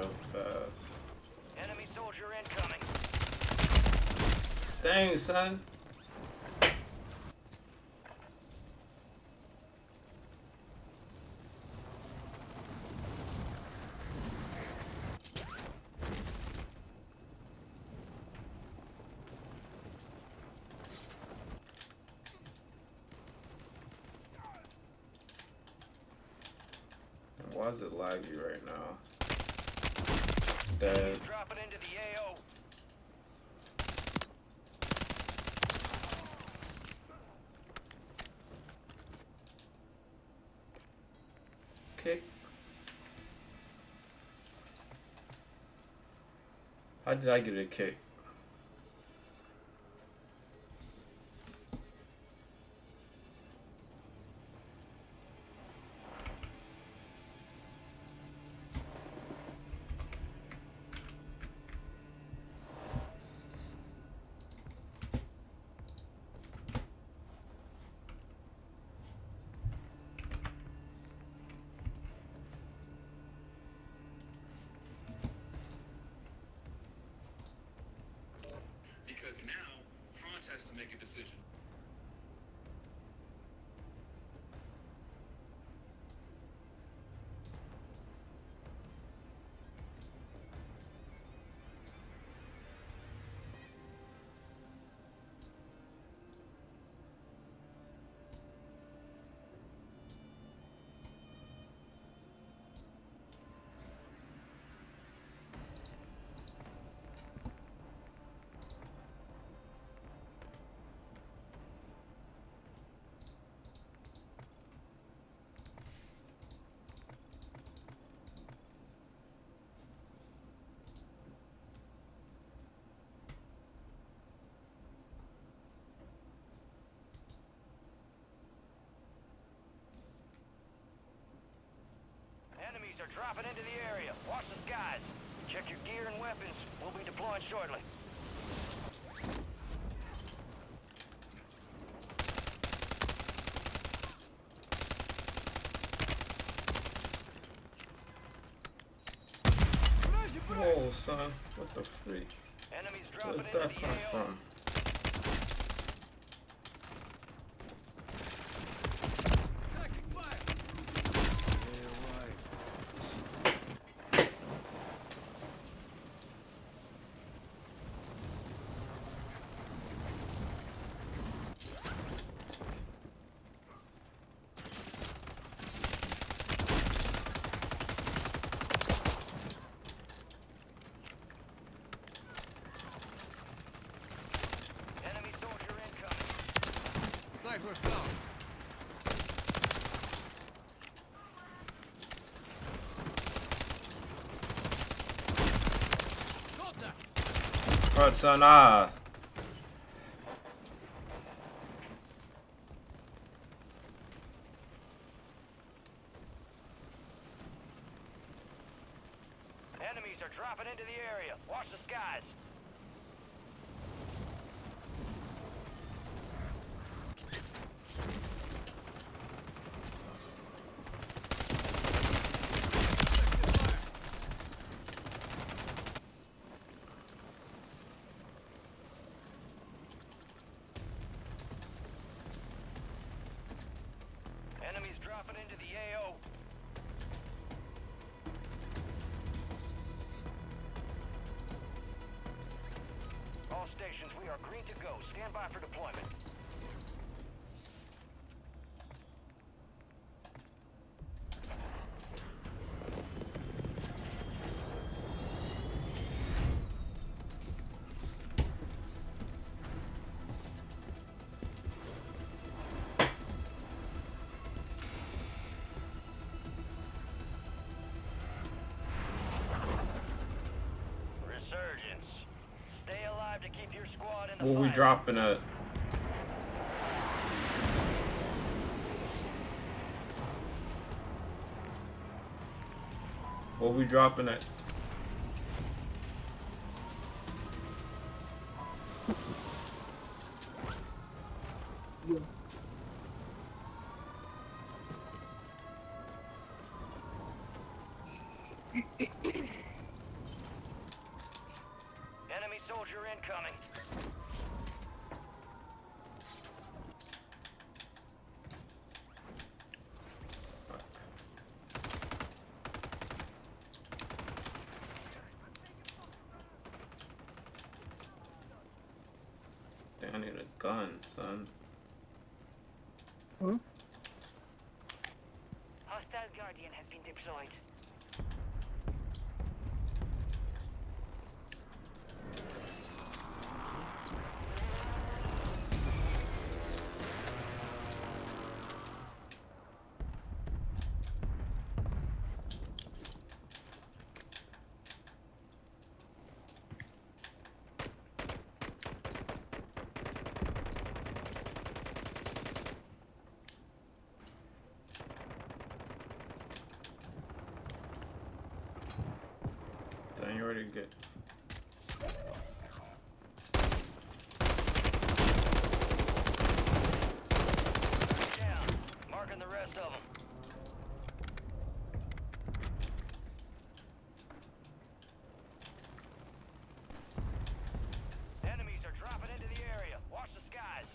real fast. Enemy soldier incoming. Dang, son. Why is it laggy right now? Dead. Dropping into the AO. Kick. How did I get a kick? Because now, France has to make a decision. Enemies are dropping into the area. Watch the skies. Check your gear and weapons. We'll be deploying shortly. Whoa, son. What the freak? Enemies dropping Where's into that the come AO. from? Enemy soldier incoming. Sniper's down. Shot that. Alright, son. Ah. Enemies are dropping into the area. Watch the skies. Enemies dropping into the AO. All stations, we are green to go. Stand by for deployment. Resurgence. Stay alive to keep your squad in the What we fight. dropping at? What we dropping at? incoming. Damn, I need a gun, son. Hostile Guardian has been deployed. Damn, you already get. Down. Marking the rest of them. Enemies are dropping into the area. Watch the skies.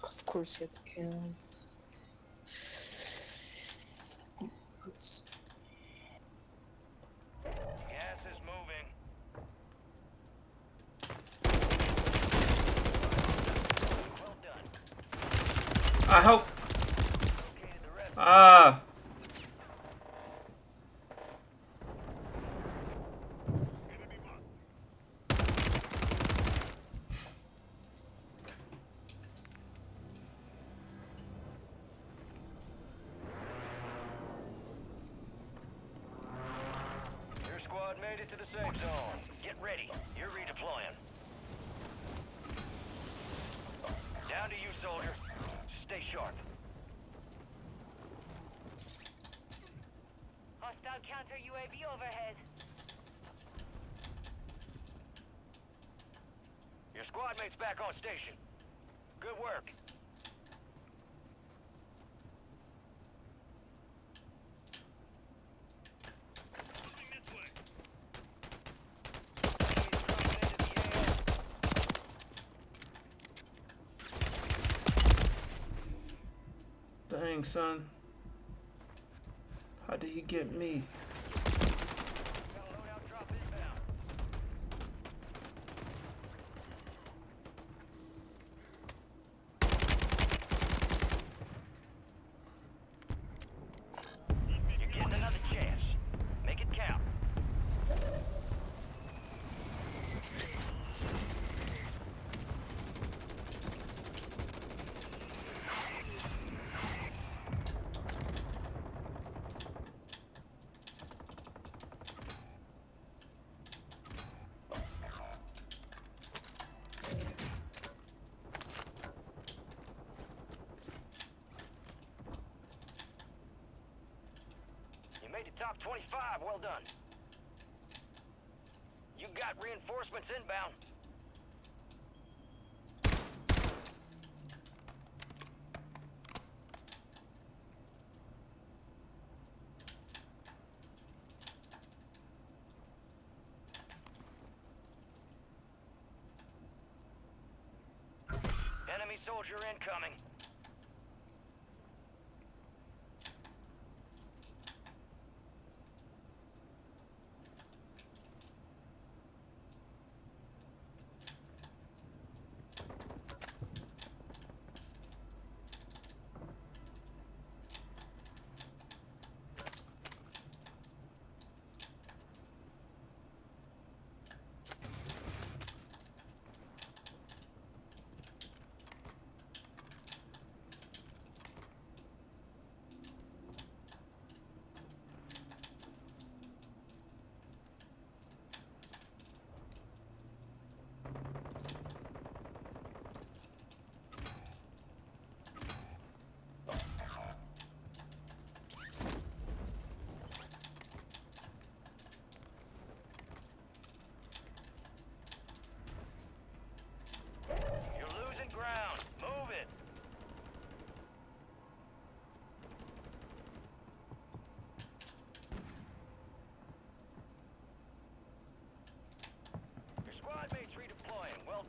Of course, you can. Oops. Gas is moving. Well done. I hope. Located the rest. Ah. Your squad made it to the safe zone. Get ready. You're redeploying. Down to you, soldier. Stay sharp. Hostile counter UAV overhead. Your squad mate's back on station. Good work. Dang, son. How did he get me? You're getting another chance. Make it count. You made the top 25. Well done. You got reinforcements inbound. Enemy soldier incoming.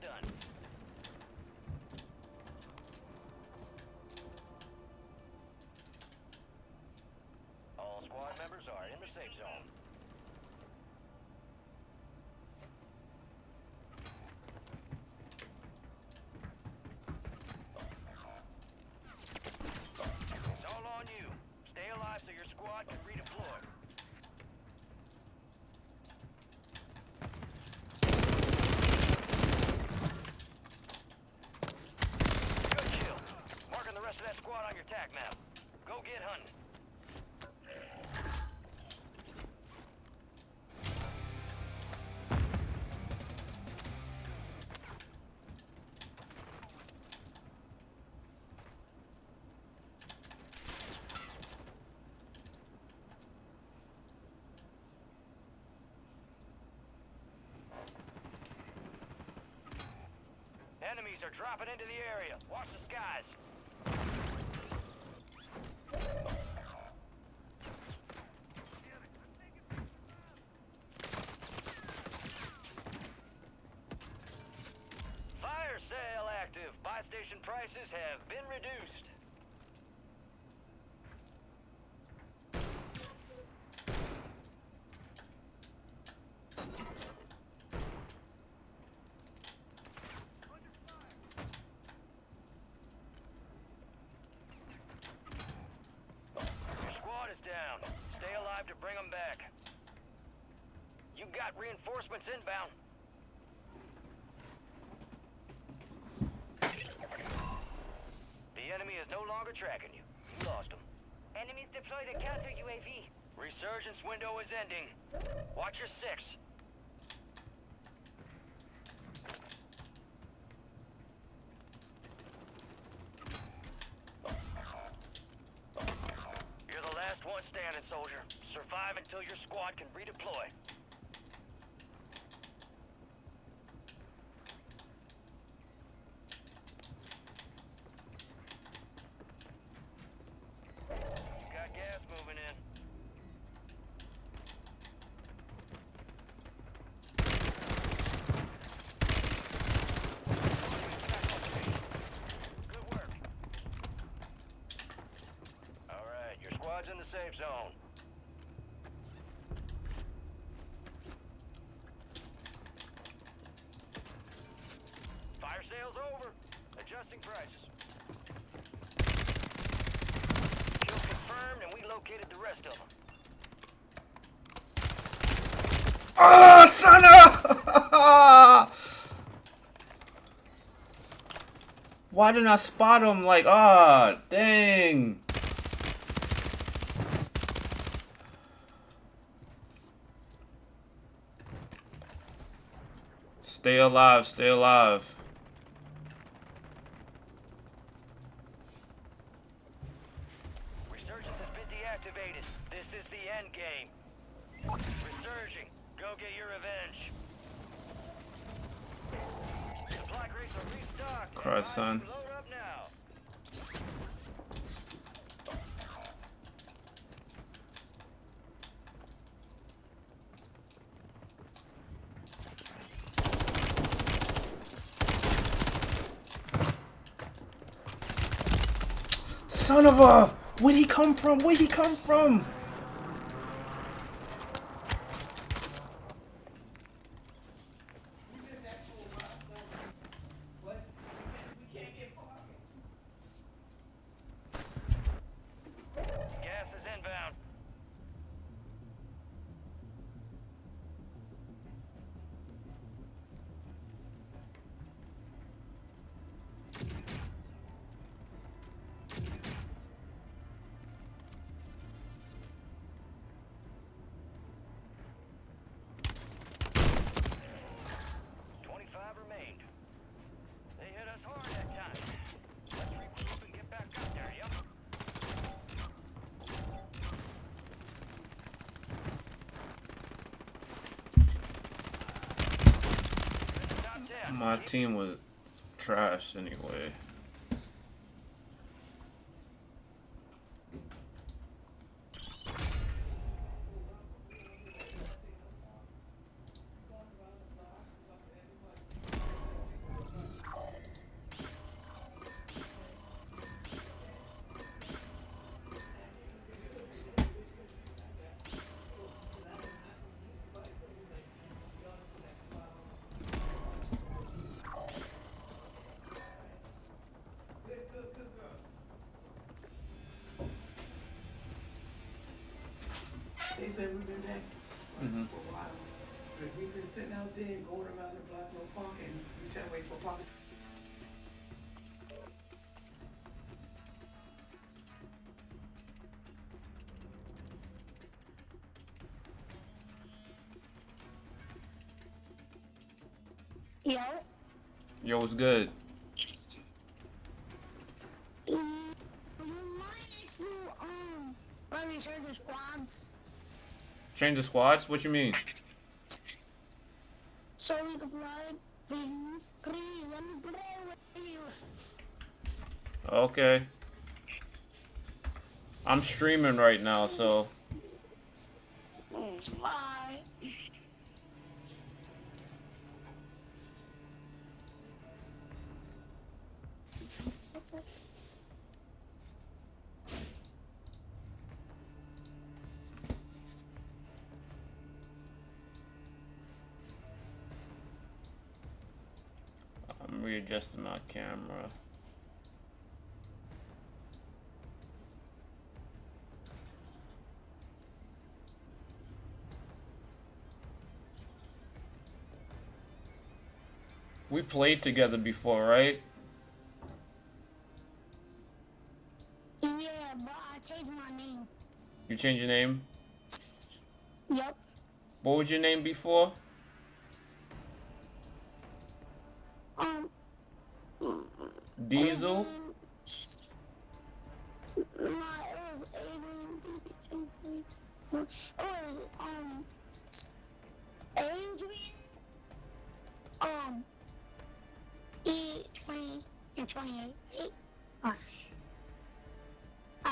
Job done. All squad members are in the safe zone. It's all on you. Stay alive so your squad can redeploy. Good kill. Marking the rest of that squad on your tac map. Go get hunting. Enemies are dropping into the area. Watch the skies. Fire sale active. Buy station prices have been reduced. Your squad is down. Stay alive to bring them back. You got reinforcements inbound. The enemy is no longer tracking you. You lost them. Enemies deployed a counter UAV. Resurgence window is ending. Watch your six. You're the last one standing, soldier. Survive until your squad can redeploy. You got gas moving in. Good work. All right, your squad's in the safe zone. Fire sale's over. Adjusting prices. Kill confirmed, and we located the rest of them. Oh, son of! Why didn't I spot him? Like, ah, dang. Stay alive, stay alive. Resurgence has been deactivated. This is the end game. Resurging. Go get your revenge. Supply crates are restocked. Cry, son. Load up now. Son of a! Where'd he come from? Where'd he come from? Gas is inbound. Remained. They hit us hard that time. Let's regroup and get back out there, yep. Top 10. My team was trash anyway. said we've been back Mm-hmm. for a while. But we've been sitting out there going around the block, no parking. You trying to wait for parking. Yo. Yo, what's good? You mind if you let me change the squads Change the squads? What you mean? so we can play? Please, let me play with you. Okay. I'm streaming right now, so. Bye. I'm readjusting my camera. We played together before, right? Yeah, but I changed my name. You changed your name? Yep. What was your name before? Diesel? No, it was Adrian. It was Adrian. 20 and 28. That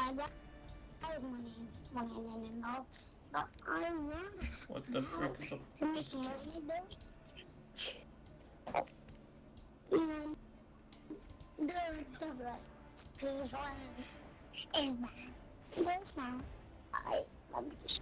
was my name. No, but I learned. What the frick is up? To make money, though. And the rest is bad. But it's not. I love this.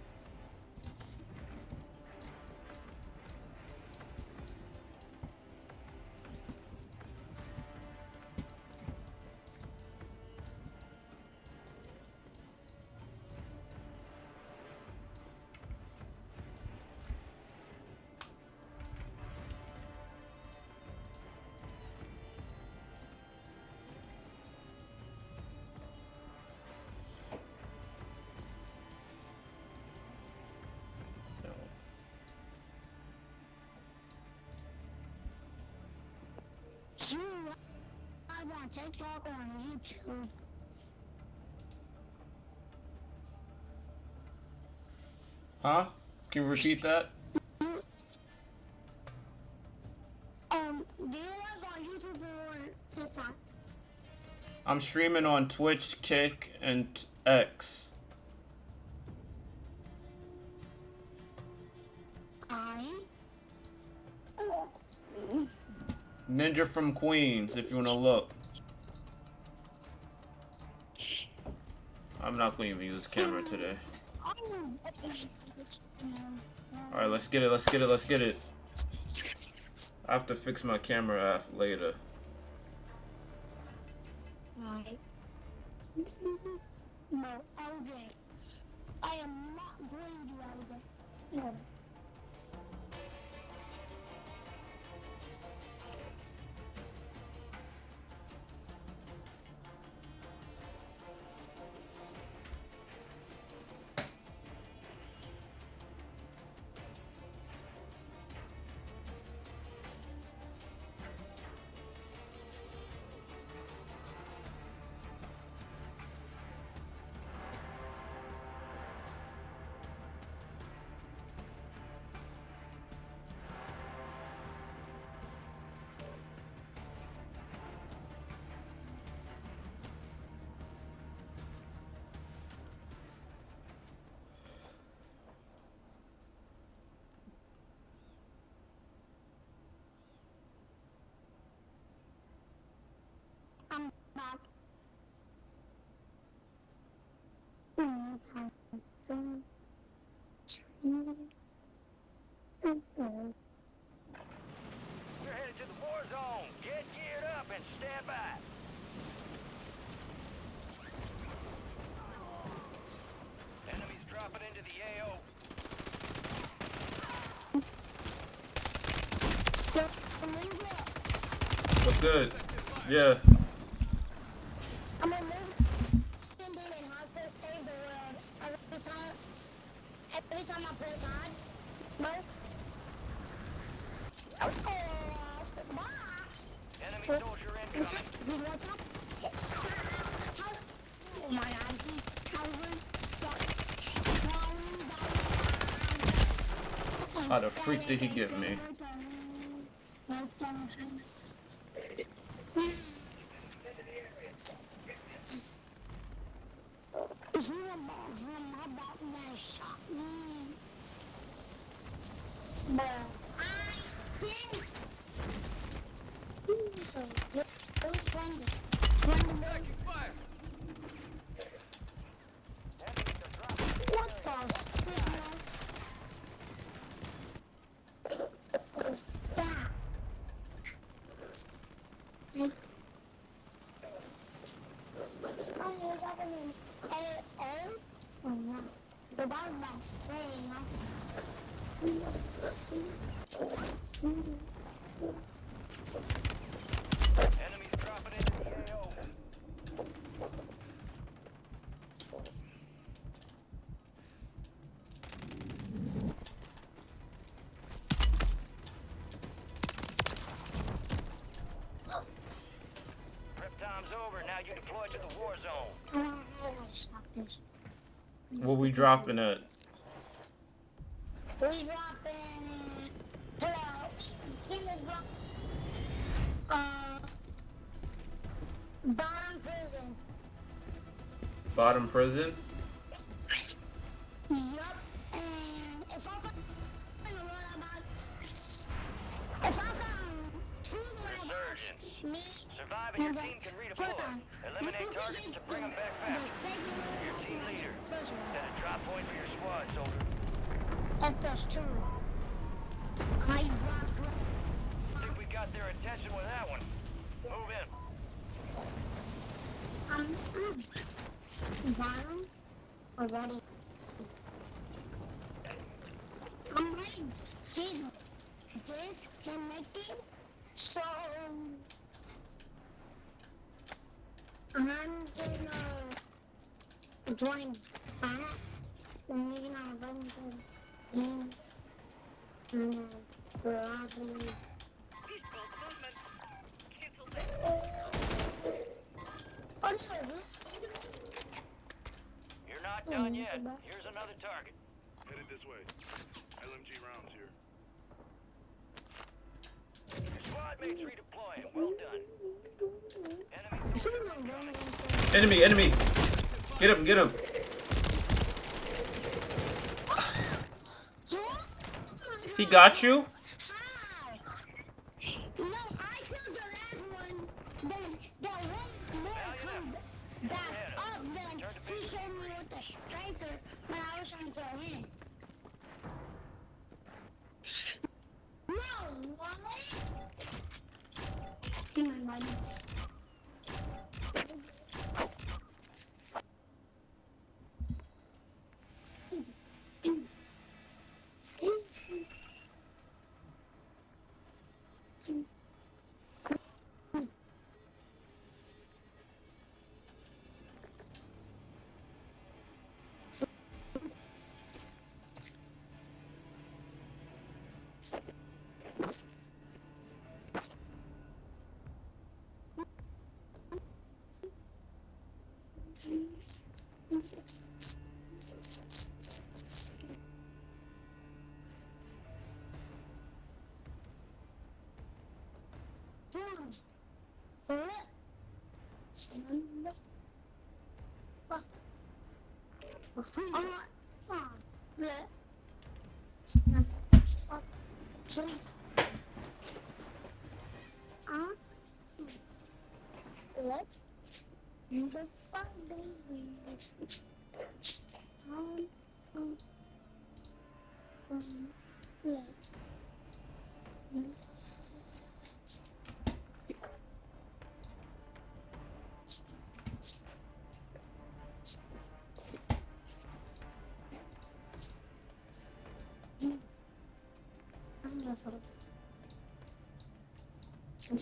You live on TikTok or on YouTube? Huh? Can you repeat that? Do you live on YouTube or TikTok? I'm streaming on Twitch, Kick, and X. Ninja from Queens, if you wanna look. I'm not gonna even use this camera today. Alright, let's get it. I have to fix my camera later. Alright. No, LJ. I am not going to do LJ. No. I'm back. We're headed to the war zone. Get geared up and stand by. Enemies dropping into the AO. What's good? Yeah. I'm a moving demon hard to save the world every time I play COD. No. Okay, the box. Enemy soldier incoming. He wants up. Oh my god, he covered. How the freak did he get me? Is he a boss from my bot that shot me? But I think those friendly. Taking fire. What the signal is that? Oh, you're happening. Oh, no. The dog was saying, Enemies dropping into the AO. Prep time's over. Now you deploy to the war zone. I gotta stop this. What we dropping at? We dropping pillows. Give me drop. Bottom prison. Bottom prison? Yup. And if I find a lot about, if I found two robots, me Survive and your and team can redeploy. Eliminate targets to bring them back the fast. second Your team leader. first one. Set a drop point for your squad, soldier. That does too. I dropped one. Think we got their attention with that one. Move in. Bottom already. I might get disconnected, so I'm gonna join back and maybe not run the game and probably. What is this? You're not done yet. Here's another target. Headed this way. LMG rounds here. Your squad mates redeploying. Well done. Enemy, enemy! Get him, get him! He got you? No, I killed the last one. Then one more come back up. Then he killed me with the striker when I was trying to kill him. No, what? Oh my goodness. Check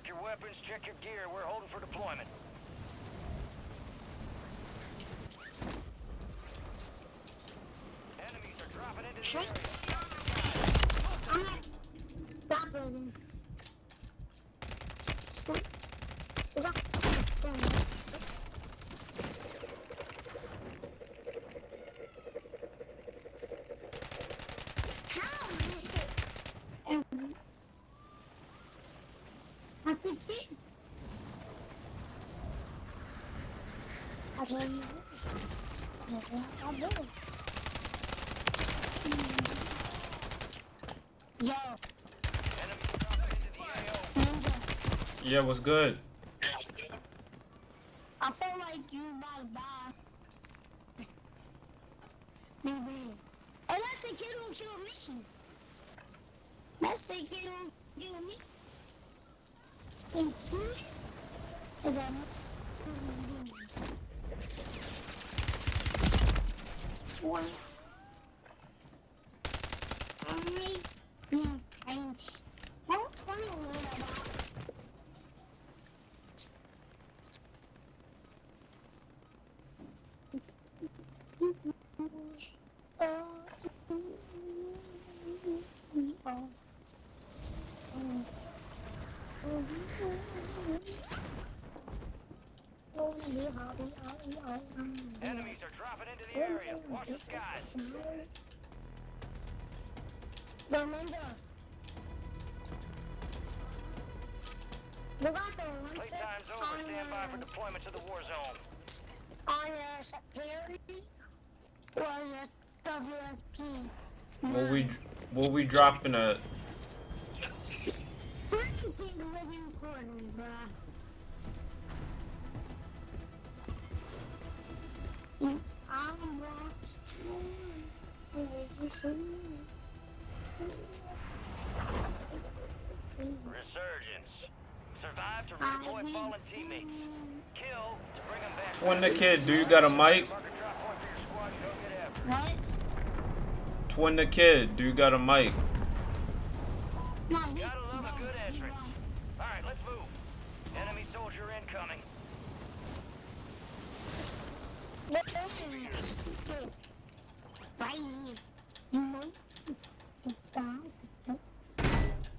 your weapons, check your gear. We're holding for deployment. Enemies are dropping into the area. I'm not stopping. Stop. We got this thing. How? I think it. That's what you do. That's what I do. Yo. Enemies dropping into the AO. Ninja. Yeah, what's good? I feel like you about to die. Maybe. Oh, that's the kid who killed me. That's the kid who killed me. And see? Is that what? That's funny about. Enemies are dropping into the area. Watch the skies. Remember, we got the one Playtime's over. Stand by for deployment to the war zone. on security was WFP. What we dropping at? Freaking living quarters, bruh. I'm Resurgence. Survive to redeploy fallen teammates. Kill to bring them back. Twin the Kid, do you got a mic? Mark a drop point for your squad and go get after it. what? Twin the Kid, do you got a mic? No, Gotta love a good entrance. Alright, let's move. Enemy soldier incoming. Right here. You know? It's bad.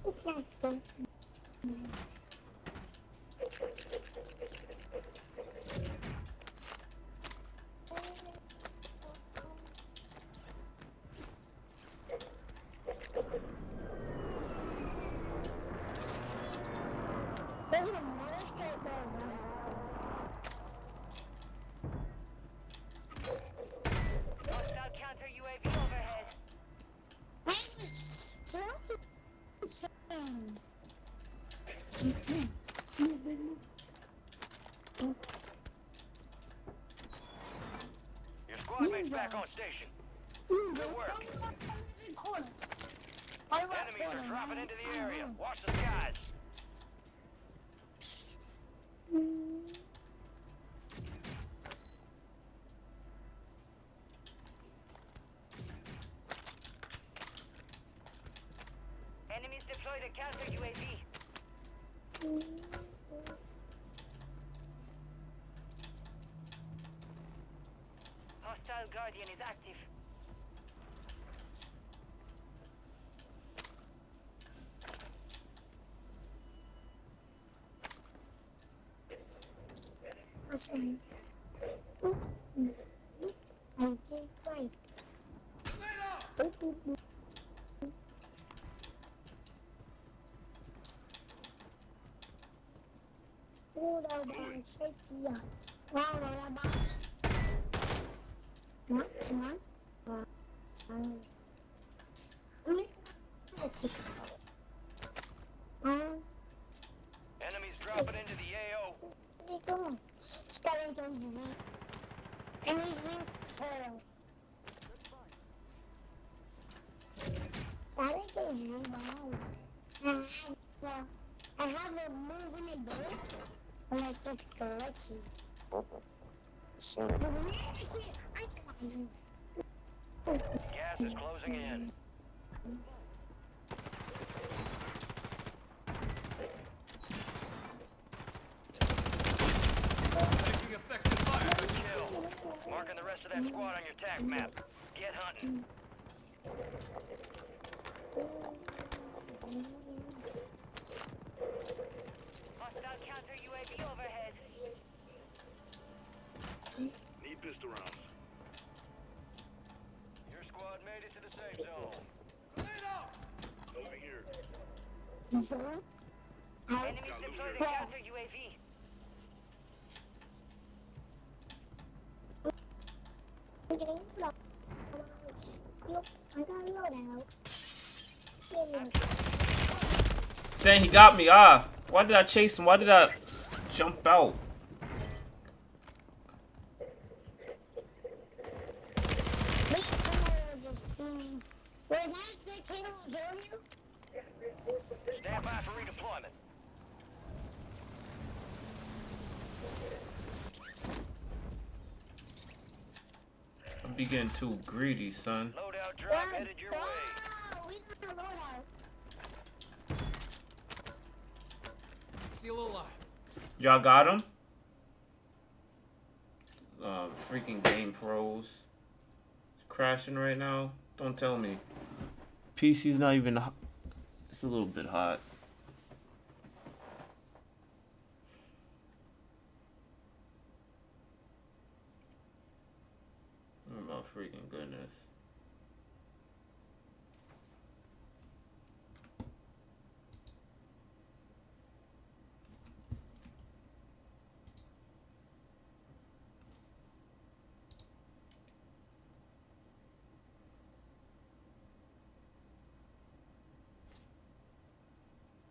It's like this. There's a monster there. Hostile counter UAV overhead. Your squad mate's back on station. Good work. Enemies are dropping into the area. Watch the skies. Enemies deployed a counter UAV. Hostile Guardian is active. Listen. I take right. Udah setia. Wow, lama. Teman. Ini. Enemies dropping into the AO. Dito. Sekarang jam dulu. Anything pearl. told you, I have a move in the door, and I took a collection. So, but when you see it, I can. Gas is closing in. Taking effective fire. Good kill. Marking the rest of that squad on your tac map. Get hunting. Hostile counter UAV overhead. Need pistol rounds. Your squad made it to the safe zone. Over here. Enemies deployed a counter UAV. I'm getting low. Yep, I got a loadout. Dang, he got me. Ah, why did I chase him? Why did I jump out? Wait, someone just see me. Wait, that's the kid who killed you? Stand by for redeployment. I'm be getting too greedy, son. Loadout drop headed your way. We got a loadout. Still alive. Y'all got him? Freaking game pros. It's crashing right now. Don't tell me. PC's not even. It's a little bit hot. Oh my freaking goodness.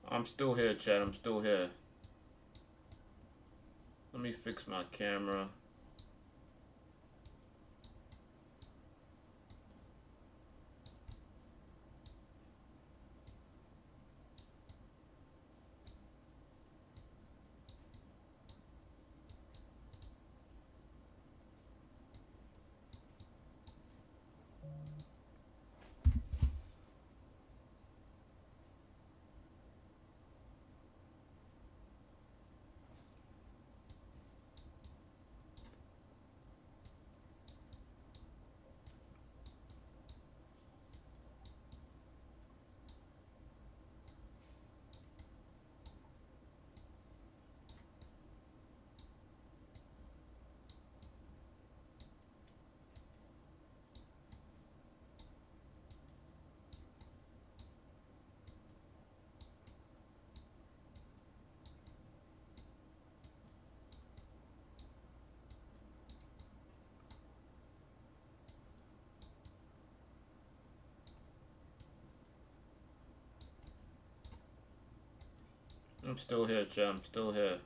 I'm still here, Chad. I'm still here. Let me fix my camera. I'm still here, Chad. I'm still here.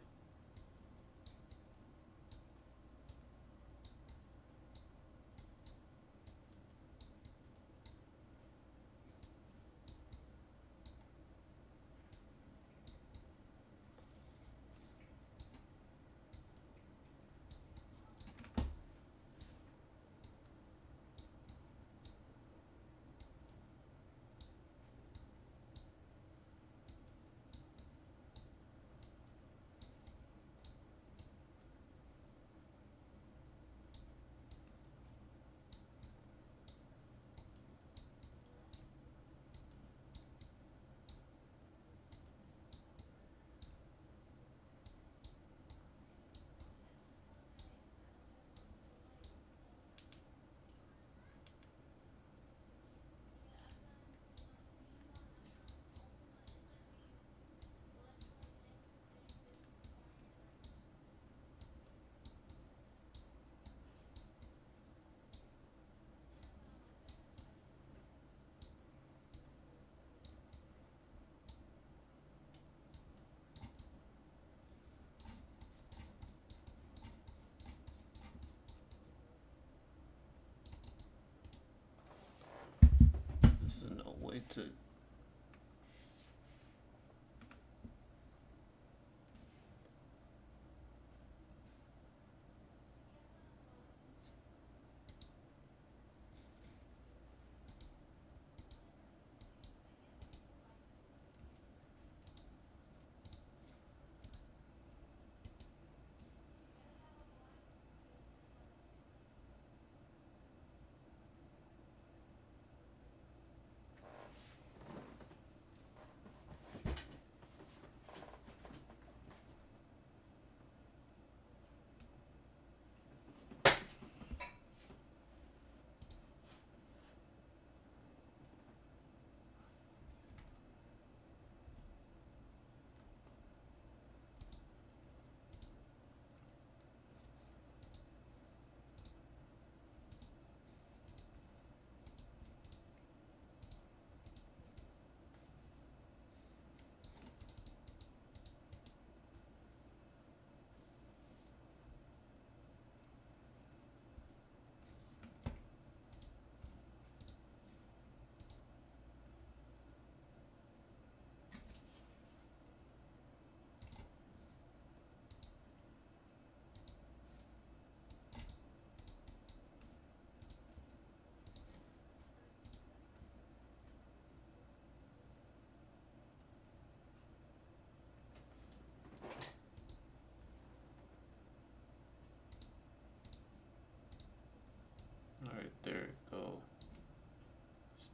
There's no way to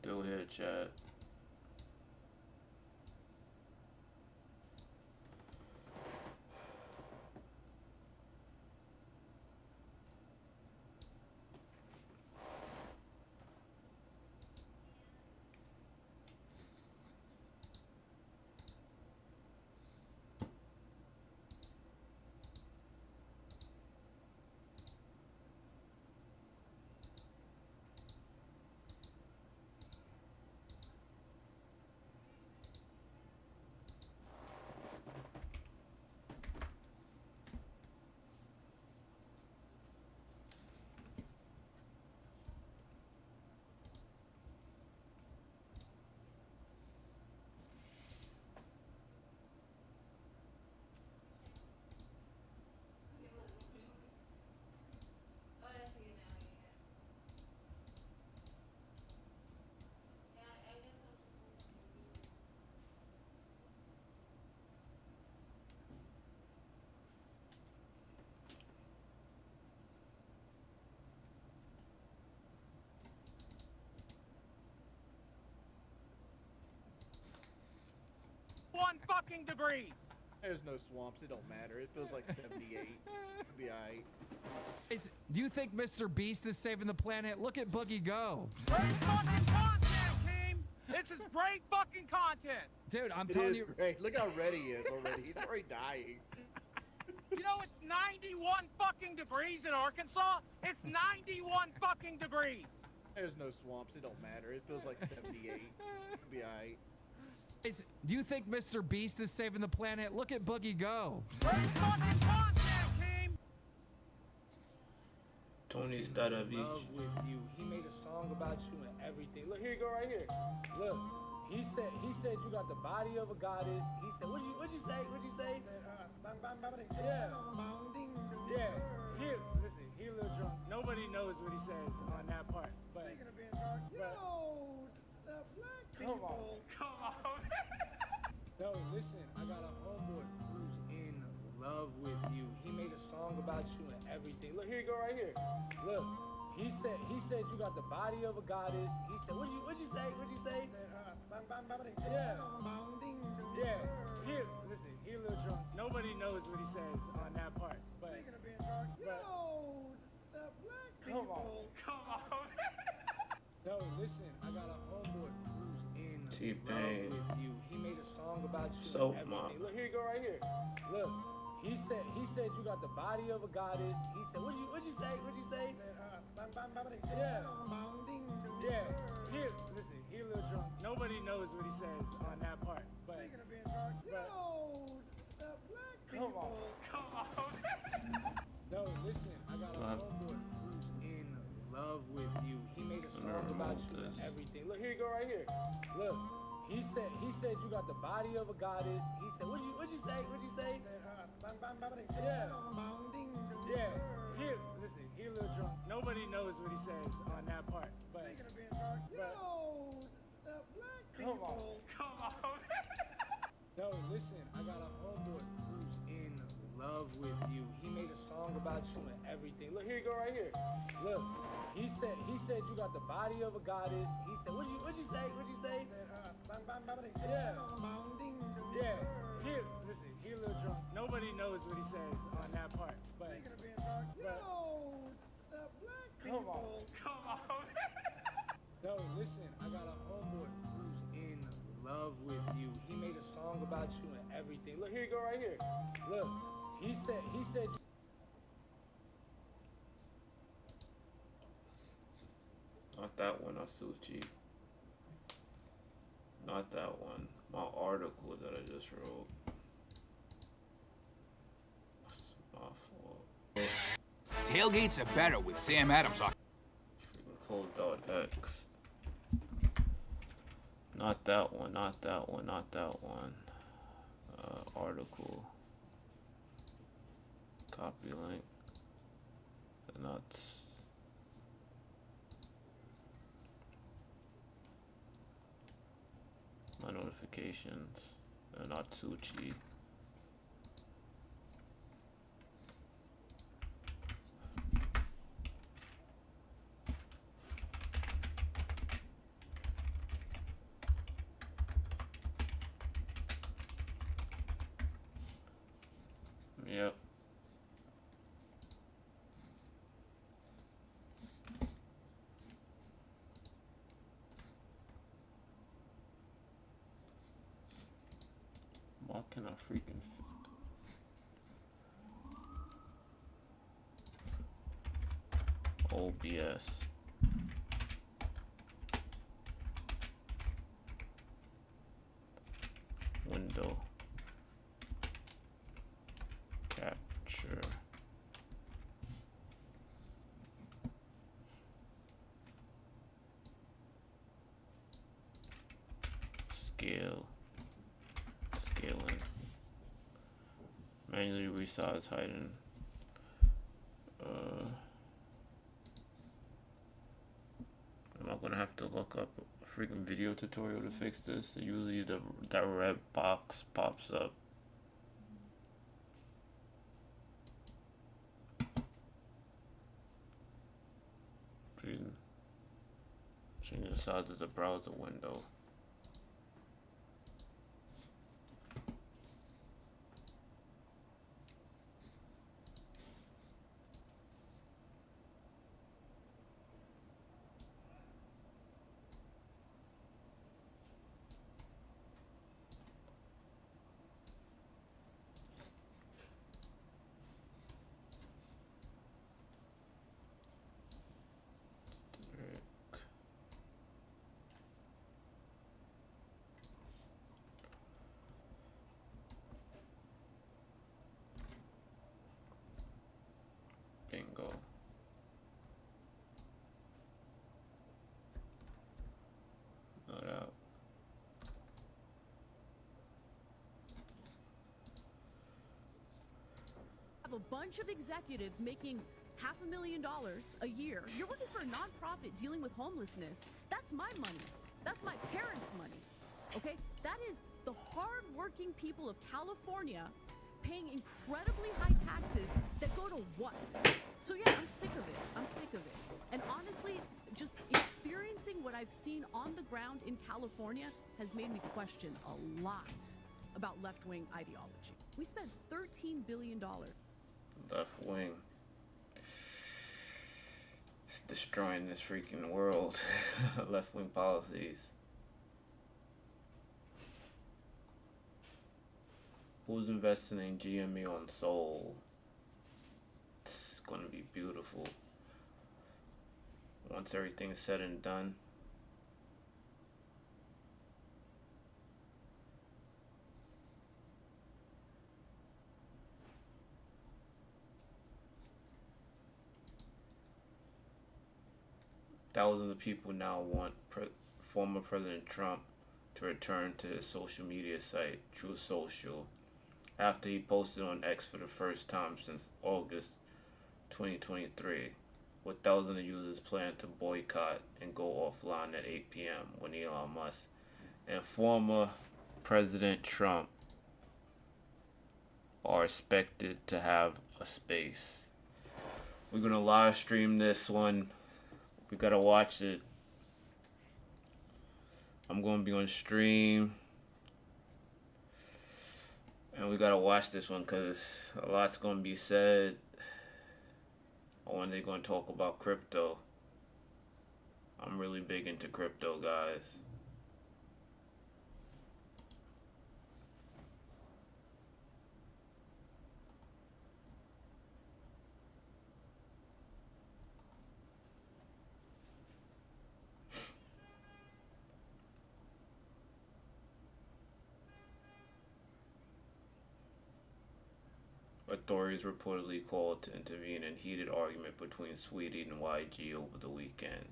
Still here, chat. One fucking degrees. There's no swamps. It don't matter. It feels like 78. It'll be alright. Do you think Mr. Beast is saving the planet? Look at Boogie go. Great fucking content, team. This is great fucking content. Dude, I'm It telling is you. great. Look how red he is already. He's already dying. You know it's 91 fucking degrees in Arkansas. It's 91 fucking degrees. There's no swamps. It don't matter. It feels like 78. It'll be alright. Do you think Mr. Beast is saving the planet? Look at Boogie go. Great fucking content, team. Tony Stada Beach. Love with you. He made a song about you and everything. Look, here you go right here. Look, he said you got the body of a goddess. He said, what'd you say? Yeah. Yeah. Listen, he a little drunk. Nobody knows what he says on that part. But, Speaking of being drunk, the black people. Come on. No, listen, I got a homeboy who's in love with you. He made a song about you and everything. Look, here you go right here. Look, he said you got the body of a goddess. He said, what'd you say? Yeah. Yeah. Listen, he a little drunk. Nobody knows what he says on that part. But, Speaking of being drunk, the black people. Come on. No, listen, I got a homeboy who's in T-Pain. love with you. He made a song about you Soap and Mom. everything. Look, here you go right here. Look, he said you got the body of a goddess. He said, what'd you say? Yeah. Yeah. Listen, he a little drunk. Nobody knows what he says on that part. But, Speaking of being drunk, the black people. Come on. No, listen, I got a homeboy who's in love with you. He made a song about you and everything. Look, here you go right here. Look, he said you got the body of a goddess. He said, what'd you say? Yeah. Yeah. Listen, he a little drunk. Nobody knows what he says on that part. But, Speaking of being drunk, the black people. Come on. No, listen, I got a homeboy who's in love with you. He made a song about you and everything. Look, here you go right here. Look, he said you got the body of a goddess. He said, what'd you say? Yeah. Yeah. Listen, he a little drunk. Nobody knows what he says on that part. But, Speaking of being drunk, the black people. Come on. No, listen, I got a homeboy who's in love with you. He made a song about you and everything. Look, here you go right here. Look, he said. Not that one, Asuchi. Not that one. My article that I just wrote. My fault. Tailgates are better with Sam Adams on. Freaking closed out X. Not that one, not that one, not that one. Article. Copy link. Not. My notifications. They're not Tucci. Yep. Why can I freaking OBS? Window capture. Scale. Scaling. Manually resize hiding. I'm not gonna have to look up a freaking video tutorial to fix this. Usually that red box pops up. Change the size of the browser window. Bingo. Not out. Have a bunch of executives making $500,000 a year. You're working for a nonprofit dealing with homelessness. That's my money. That's my parents' money. Okay? That is the hard-working people of California paying incredibly high taxes that go to what? So yeah, I'm sick of it. I'm sick of it. And honestly, just experiencing what I've seen on the ground in California has made me question a lot about left-wing ideology. We spent $13 billion. Left wing. It's destroying this freaking world. Left wing policies. Who's investing in GME on Seoul? It's gonna be beautiful. Once everything is said and done. Thousands of people now want former President Trump to return to his social media site, Truth Social, after he posted on X for the first time since August 2023, with thousands of users plan to boycott and go offline at 8 p.m. when Elon Musk and former President Trump are expected to have a space. We're going to live stream this one. We got to watch it. I'm going to be on stream. And we got to watch this one because a lot's going to be said. When they're going to talk about crypto. I'm really big into crypto, guys. Authorities reportedly called to intervene in heated argument between Sweetie and YG over the weekend.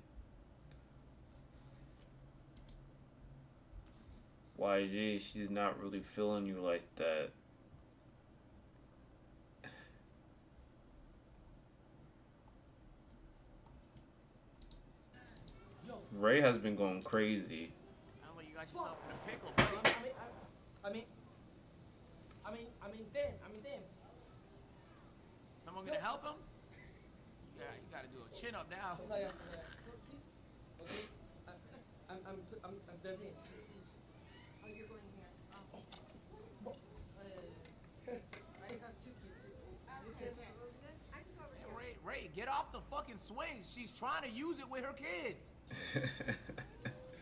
YG, she's not really feeling you like that. Ray has been going crazy. Sound like you got yourself in a pickle, buddy. I mean, damn. Someone gonna help him? Yeah, you gotta do a chin up now. Okay. I'm dead here. Oh, you're going here. Oh. I have two keys. get off the fucking swing. She's trying to use it with her kids.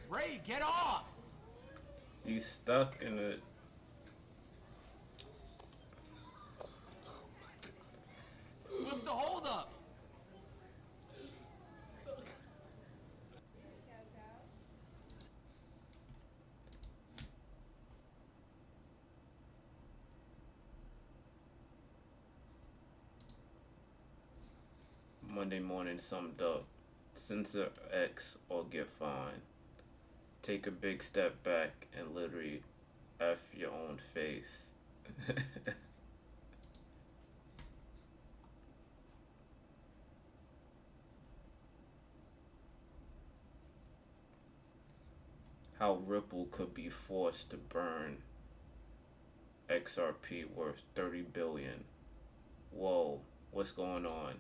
Ray, get off. He's stuck in it. What's the holdup? Monday morning summed up. Censor X or get fined. Take a big step back and literally F your own face. How Ripple could be forced to burn XRP worth 30 billion. Whoa, what's going on?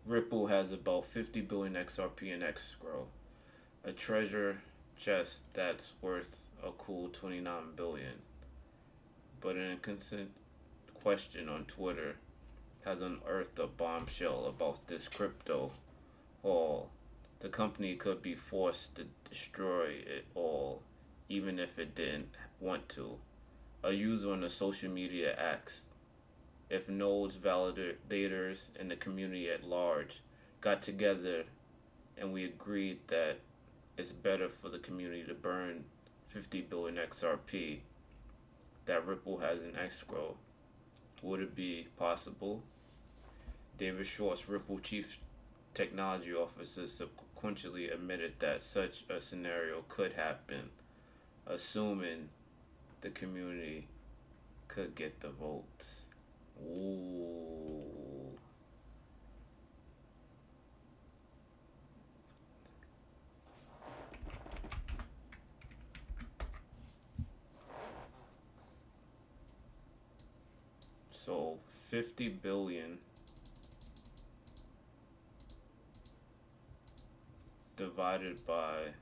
Ripple has about 50 billion XRP in escrow, a treasure chest that's worth a cool 29 billion. But an inconsistent question on Twitter has unearthed a bombshell about this crypto haul. The company could be forced to destroy it all, even if it didn't want to. A user on the social media asked if nodes, validators, and the community at large got together and we agreed that it's better for the community to burn 50 billion XRP that Ripple has in escrow, would it be possible? David Schwartz, Ripple chief technology officer, subsequently admitted that such a scenario could happen, assuming the community could get the votes. Ooh. So 50 billion divided by,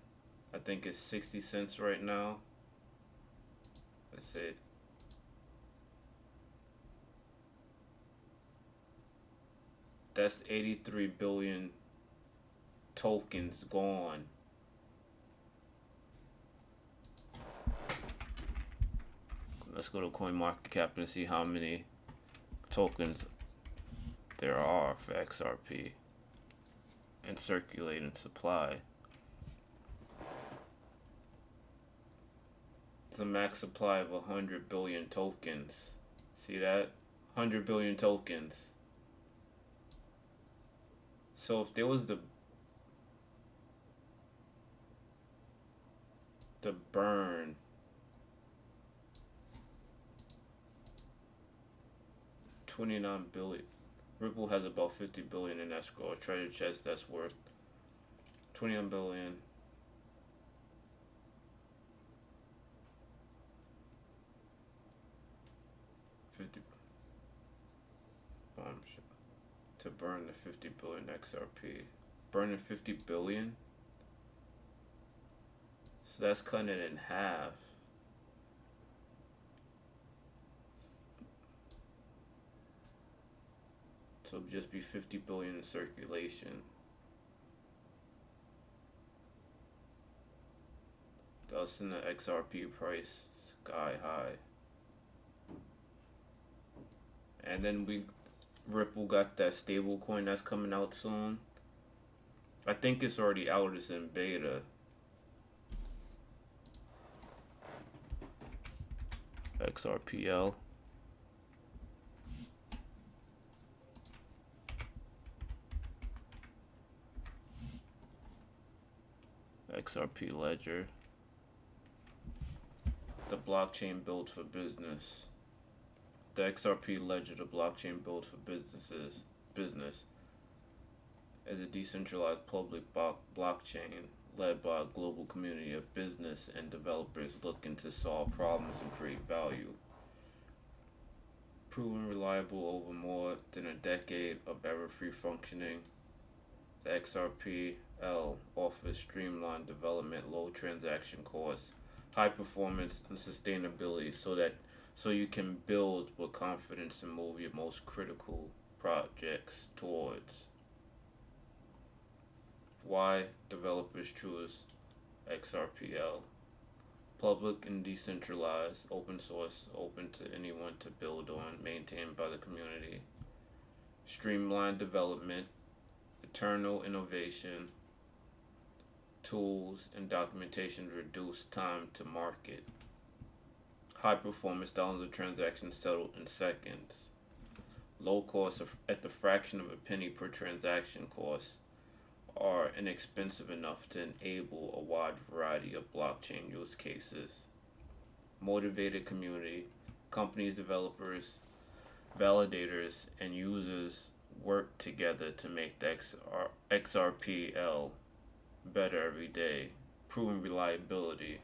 I think it's 60 cents right now. That's it. That's 83 billion tokens gone. Let's go to CoinMarketCap and see how many tokens there are for XRP and circulating supply. It's a max supply of 100 billion tokens. See that? 100 billion tokens. So if there was the burn $29 billion. Ripple has about 50 billion in escrow, a treasure chest that's worth 29 billion. To burn the 50 billion XRP. Burning 50 billion? So that's cutting it in half. So it'll just be 50 billion in circulation. That'll send the XRP price sky high. And then Ripple got that stable coin that's coming out soon. I think it's already out, it's in beta. XRPL. XRP Ledger. The blockchain built for business. The XRP Ledger, the blockchain built for business, is a decentralized public blockchain led by a global community of business and developers looking to solve problems and create value. Proven reliable over more than a decade of ever-free functioning, the XRPL offers streamlined development, low transaction costs, high performance, and sustainability so you can build with confidence and move your most critical projects towards. Why developers choose XRPL. Public and decentralized, open source, open to anyone to build on, maintained by the community. Streamlined development, eternal innovation, tools and documentation to reduce time to market. High performance, thousands of transactions settled in seconds. Low cost at the fraction of a penny per transaction cost are inexpensive enough to enable a wide variety of blockchain use cases. Motivated community, companies, developers, validators, and users work together to make the XRPL better every day. Proven reliability,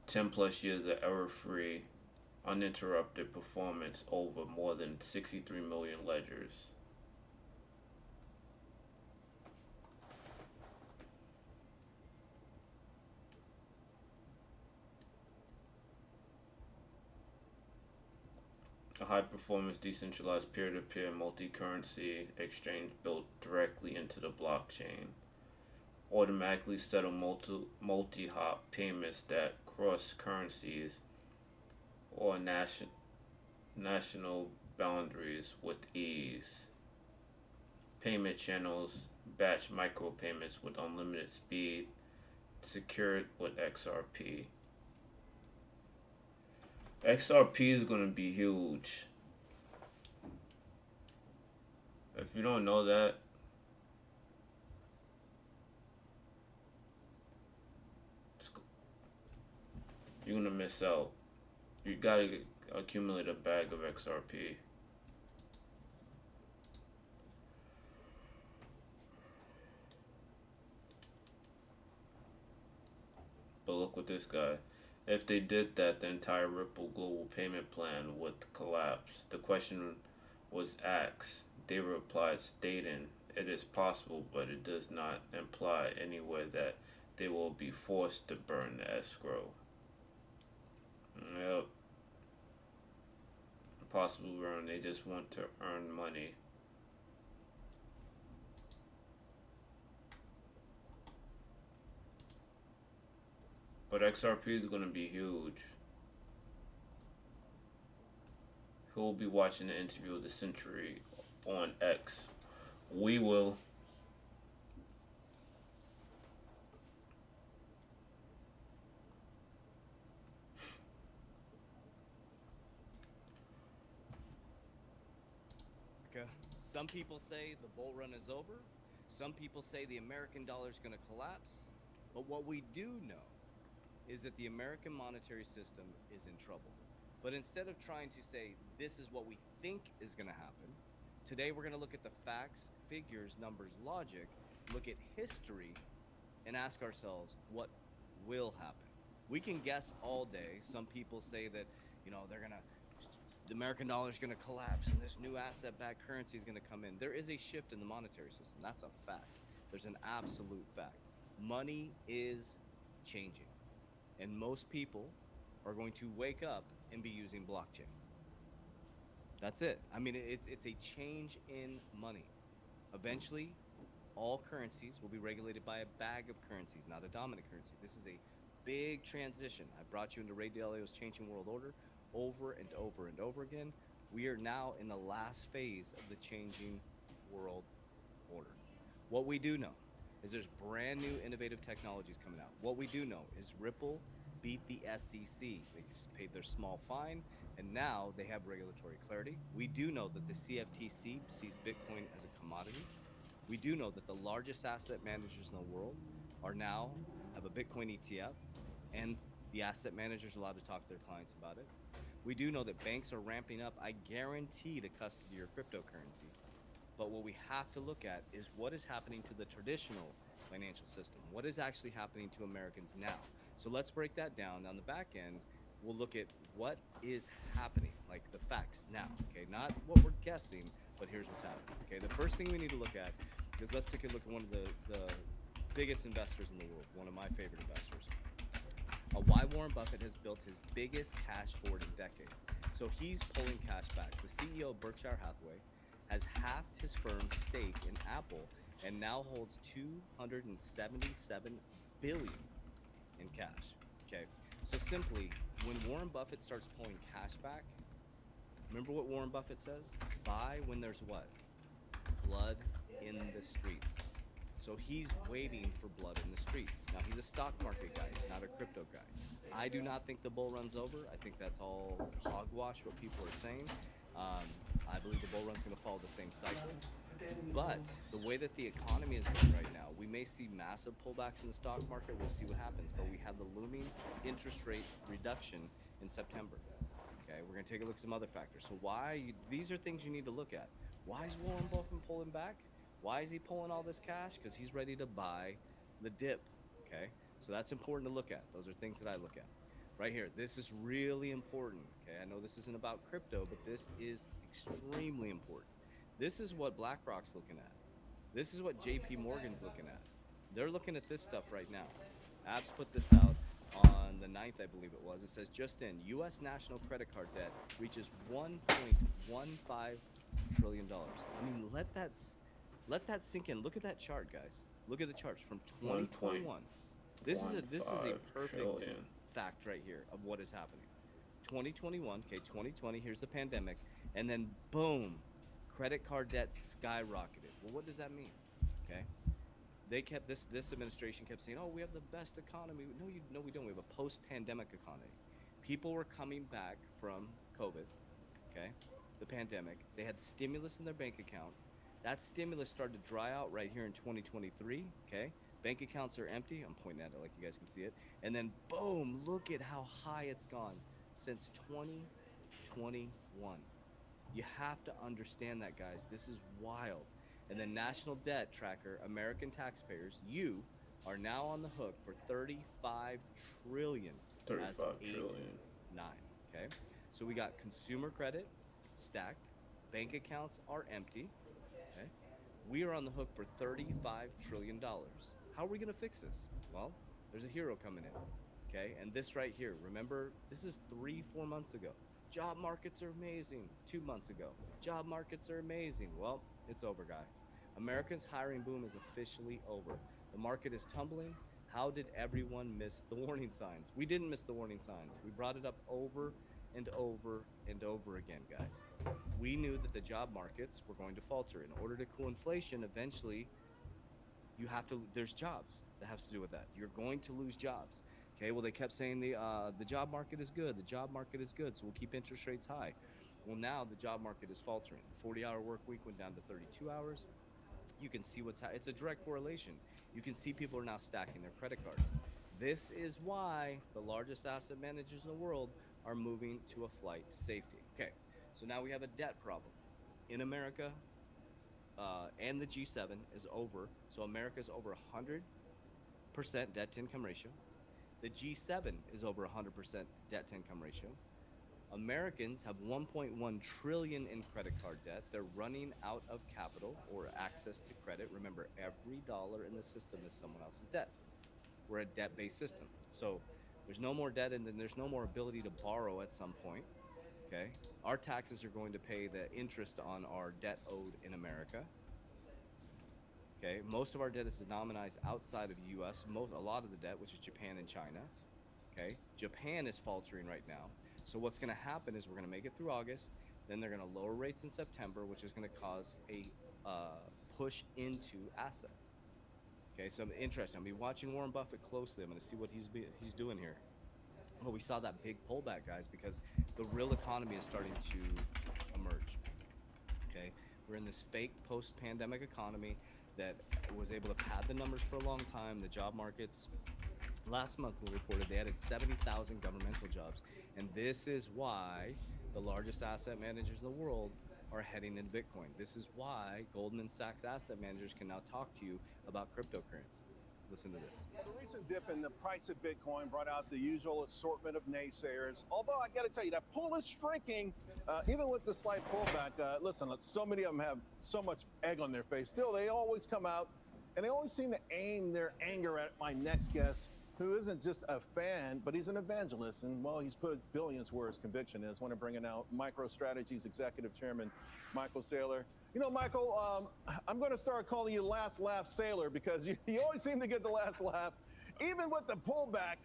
10 plus years of error-free, uninterrupted performance over more than 63 million ledgers. A high-performance, decentralized peer-to-peer multi-currency exchange built directly into the blockchain. Automatically settle multi-hop payments that cross currencies or national boundaries with ease. Payment channels, batch micropayments with unlimited speed, secured with XRP. XRP is going to be huge. If you don't know that, you're going to miss out. You got to accumulate a bag of XRP. But look with this guy. If they did that, the entire Ripple global payment plan would collapse. The question was asked. They replied stating, it is possible, but it does not imply anywhere that they will be forced to burn the escrow. Yep. Possible burn, they just want to earn money. But XRP is going to be huge. Who will be watching the interview of the century on X? We will. Some people say the bull run is over. Some people say the American dollar is going to collapse. But what we do know is that the American monetary system is in trouble. But instead of trying to say this is what we think is going to happen, today we're going to look at the facts, figures, numbers, logic, look at history, and ask ourselves what will happen. We can guess all day. Some people say that, the American dollar is going to collapse and this new asset-backed currency is going to come in. There is a shift in the monetary system. That's a fact. There's an absolute fact. Money is changing. And most people are going to wake up and be using blockchain. That's it. I mean, it's a change in money. Eventually, all currencies will be regulated by a bag of currencies, not a dominant currency. This is a big transition. I brought you into Ray Dalio's Changing World Order over and over and over again. We are now in the last phase of the changing world order. What we do know is there's brand new innovative technologies coming out. What we do know is Ripple beat the SEC. They paid their small fine, and now they have regulatory clarity. We do know that the CFTC sees Bitcoin as a commodity. We do know that the largest asset managers in the world are now have a Bitcoin ETF, and the asset managers are allowed to talk to their clients about it. We do know that banks are ramping up, I guarantee, to custody your cryptocurrency. But what we have to look at is what is happening to the traditional financial system. What is actually happening to Americans now? So let's break that down. On the back end, we'll look at what is happening, like the facts now, okay? Not what we're guessing, but here's what's happening, okay? The first thing we need to look at is let's take a look at one of the biggest investors in the world, one of my favorite investors. Why Warren Buffett has built his biggest cash hoard in decades. So he's pulling cash back. The CEO of Berkshire Hathaway has halved his firm's stake in Apple and now holds 277 billion in cash. Okay, so simply, when Warren Buffett starts pulling cash back, remember what Warren Buffett says? Buy when there's what? Blood in the streets. So he's waiting for blood in the streets. Now, he's a stock market guy. He's not a crypto guy. I do not think the bull run's over. I think that's all hogwash, what people are saying. I believe the bull run's going to follow the same cycle. But the way that the economy is going right now, we may see massive pullbacks in the stock market. We'll see what happens. But we have the looming interest rate reduction in September. Okay, we're going to take a look at some other factors. So these are things you need to look at. Why is Warren Buffett pulling back? Why is he pulling all this cash? Because he's ready to buy the dip. Okay, so that's important to look at. Those are things that I look at. Right here, this is really important. Okay, I know this isn't about crypto, but this is extremely important. This is what BlackRock's looking at. This is what JP Morgan's looking at. They're looking at this stuff right now. Abs put this out on the 9th, I believe it was. It says, just in, U.S. national credit card debt reaches $1.15 trillion. I mean, let that sink in. Look at that chart, guys. Look at the charts from 2021. This is a perfect fact right here of what is happening. 2021, okay, 2020, here's the pandemic, and then boom, credit card debt skyrocketed. Well, what does that mean? Okay, they kept this administration kept saying, oh, we have the best economy. No, we don't. We have a post-pandemic economy. People were coming back from COVID, okay, the pandemic. They had stimulus in their bank account. That stimulus started to dry out right here in 2023, okay? Bank accounts are empty. I'm pointing at it like you guys can see it. And then boom, look at how high it's gone since 2021. You have to understand that, guys. This is wild. And the National Debt Tracker, American taxpayers, you are now on the hook for $35 trillion. 35 trillion. 9, okay? So we got consumer credit stacked. Bank accounts are empty. Okay? We are on the hook for $35 trillion. How are we going to fix this? Well, there's a hero coming in, okay? And this right here, remember, this is 3-4 months ago. Job markets are amazing. 2 months ago. Job markets are amazing. Well, it's over, guys. America's hiring boom is officially over. The market is tumbling. How did everyone miss the warning signs? We didn't miss the warning signs. We brought it up over and over and over again, guys. We knew that the job markets were going to falter. In order to cool inflation, eventually, there's jobs that has to do with that. You're going to lose jobs. Okay, well, they kept saying the job market is good. The job market is good, so we'll keep interest rates high. Well, now the job market is faltering. The 40-hour work week went down to 32 hours. You can see it's a direct correlation. You can see people are now stacking their credit cards. This is why the largest asset managers in the world are moving to a flight to safety. Okay, so now we have a debt problem. In America, and the G7 is over. So America's over 100% debt to income ratio. The G7 is over 100% debt to income ratio. Americans have 1.1 trillion in credit card debt. They're running out of capital or access to credit. Remember, every dollar in the system is someone else's debt. We're a debt-based system. So there's no more debt, and then there's no more ability to borrow at some point. Okay, our taxes are going to pay the interest on our debt owed in America. Okay, most of our debt is denominated outside of the U.S. A lot of the debt, which is Japan and China. Okay, Japan is faltering right now. So what's going to happen is we're going to make it through August. Then they're going to lower rates in September, which is going to cause a push into assets. Okay, so I'm interested. I'm going to be watching Warren Buffett closely. I'm going to see what he's doing here. Well, we saw that big pullback, guys, because the real economy is starting to emerge. Okay, we're in this fake post-pandemic economy that was able to pad the numbers for a long time. The job markets, last month we reported they added 70,000 governmental jobs, and this is why the largest asset managers in the world are heading into Bitcoin. This is why Goldman Sachs asset managers can now talk to you about cryptocurrency. Listen to this. The recent dip in the price of Bitcoin brought out the usual assortment of naysayers. Although I got to tell you, that pull is shrinking, even with the slight pullback. Listen, so many of them have so much egg on their face. Still, they always come out, and they always seem to aim their anger at my next guest, who isn't just a fan, but he's an evangelist. And, well, he's put billions where his conviction is. I want to bring in now MicroStrategy's Executive Chairman, Michael Saylor. You know, Michael, I'm going to start calling you Last Laugh Sailor because you always seem to get the last laugh. Even with the pullback,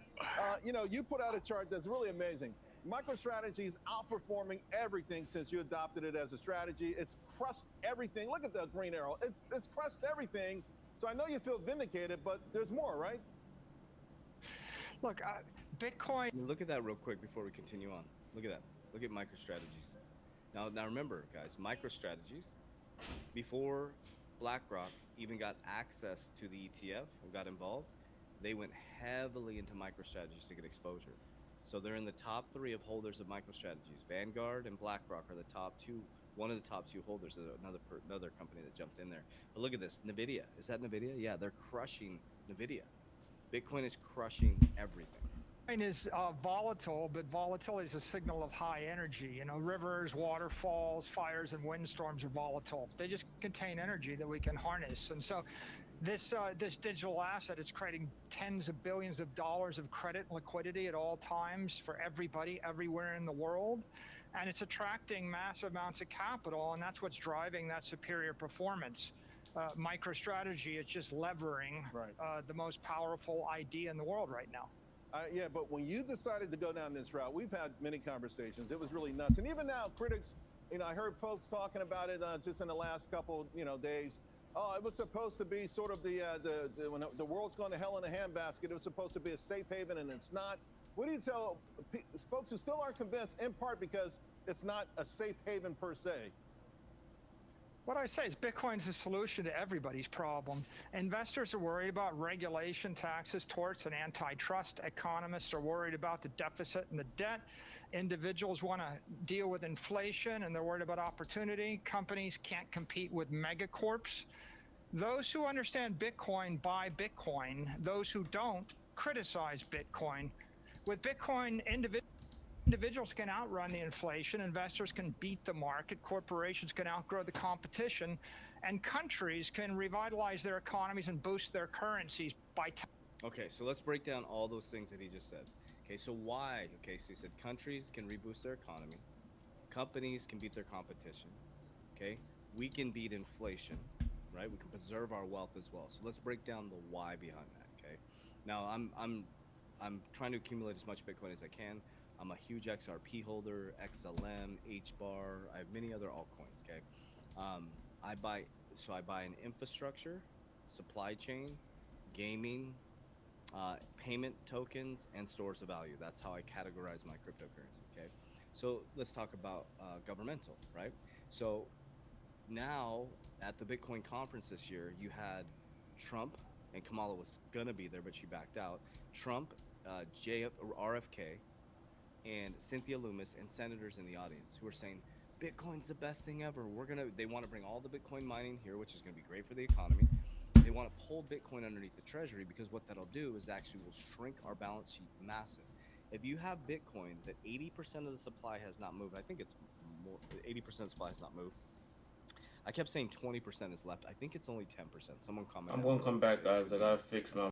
you know, you put out a chart that's really amazing. MicroStrategy is outperforming everything since you adopted it as a strategy. It's crushed everything. Look at the green arrow. It's crushed everything. So I know you feel vindicated, but there's more, right? Look, Bitcoin. Look at that real quick before we continue on. Look at that. Look at MicroStrategies. Now remember, guys, MicroStrategies, before BlackRock even got access to the ETF or got involved, they went heavily into MicroStrategies to get exposure. So they're in the top 3 of holders of MicroStrategies. Vanguard and BlackRock are the top 2. One of the top 2 holders is another company that jumped in there. But look at this, NVIDIA. Is that NVIDIA? Yeah, they're crushing NVIDIA. Bitcoin is crushing everything. Bitcoin is volatile, but volatility is a signal of high energy. You know, rivers, waterfalls, fires, and windstorms are volatile. They just contain energy that we can harness. And so this digital asset is creating tens of billions of dollars of credit and liquidity at all times for everybody, everywhere in the world. And it's attracting massive amounts of capital, and that's what's driving that superior performance. MicroStrategy is just levering the most powerful idea in the world right now. Yeah, but when you decided to go down this route, we've had many conversations. It was really nuts. And even now, critics, you know, I heard folks talking about it just in the last couple, you know, days. Oh, it was supposed to be sort of when the world's going to hell in a handbasket, it was supposed to be a safe haven, and it's not. What do you tell folks who still aren't convinced, in part because it's not a safe haven per se? What I say is Bitcoin's a solution to everybody's problem. Investors are worried about regulation, taxes, torts, and antitrust. Economists are worried about the deficit and the debt. Individuals want to deal with inflation, and they're worried about opportunity. Companies can't compete with megacorps. Those who understand Bitcoin buy Bitcoin. Those who don't criticize Bitcoin. With Bitcoin, individuals can outrun the inflation, investors can beat the market, corporations can outgrow the competition, and countries can revitalize their economies and boost their currencies by... Okay, so let's break down all those things that he just said. Okay, so why? Okay, so he said countries can reboost their economy, companies can beat their competition, okay? We can beat inflation, right? We can preserve our wealth as well. So let's break down the why behind that, okay? Now, I'm trying to accumulate as much Bitcoin as I can. I'm a huge XRP holder, XLM, HBAR. I have many other altcoins, okay? I buy an infrastructure, supply chain, gaming, payment tokens, and stores of value. That's how I categorize my cryptocurrency, okay? So let's talk about governmental, right? So now at the Bitcoin conference this year, you had Trump, and Kamala was gonna be there, but she backed out. Trump, RFK, and Cynthia Loomis, and senators in the audience who are saying Bitcoin's the best thing ever. They want to bring all the Bitcoin mining here, which is going to be great for the economy. They want to pull Bitcoin underneath the treasury because what that'll do is actually will shrink our balance sheet massive. If you have Bitcoin that 80% of the supply has not moved, I think it's more, 80% of the supply has not moved. I kept saying 20% is left. I think it's only 10%. Someone commented. I'm going to come back, guys. I got to fix my